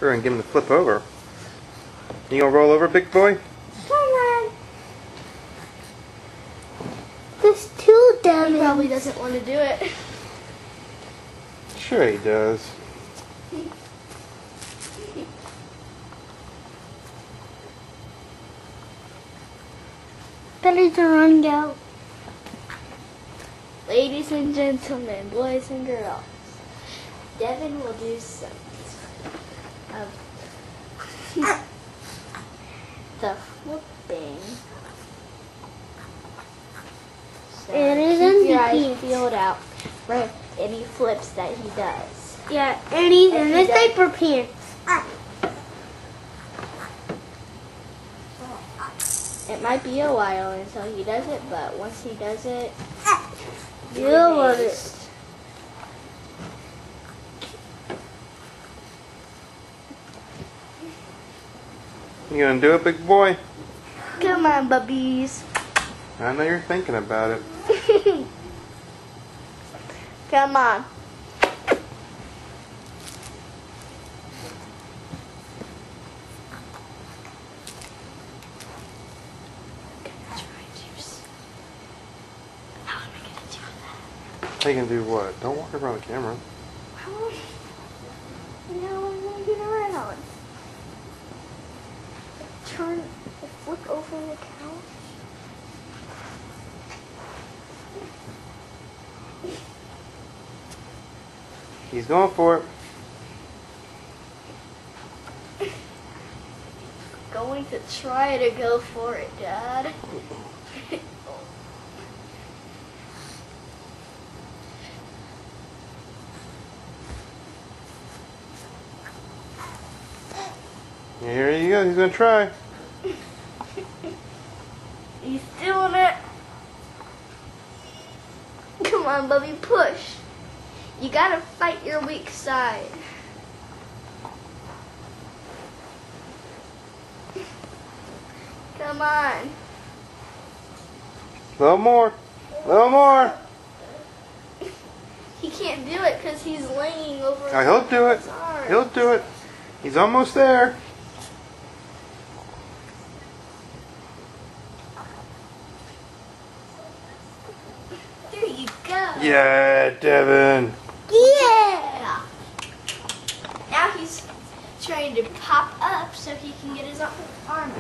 We're gonna get him to flip over. You gonna roll over, big boy? Come on. There's two down. He probably doesn't want to do it. Sure he does. Better to run out. Ladies and gentlemen, boys and girls, Devin will do some of the flipping. So It is keep your in the eyes peeled out for any flips that he does. Yeah, and he's in he his does- diaper pants. It might be a while until he does it, but once he does it, You'll love it. amazed. You gonna do it, big boy? Come on, bubbies. I know you're thinking about it. Come on. How am I gonna do that? They can do what? Don't walk around the camera. Now I'm gonna get around. Turn, flip over the couch. He's going for it. Going to try to go for it, Dad. Here he goes. He's gonna try. He's doing it. Come on, Bubby, push. You gotta fight your weak side. Come on. A little more. A little more. He can't do it because he's laying over He'll do it. his arms. He'll do it. He's almost there. There you go. Yeah, Devin. Yeah. Now he's trying to pop up so he can get his arm out.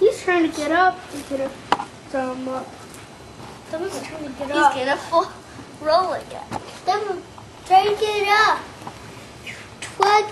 He's trying to get up. He's gonna throw him up. Someone's trying to get He's up. gonna roll again. Someone's trying to get up. Twig,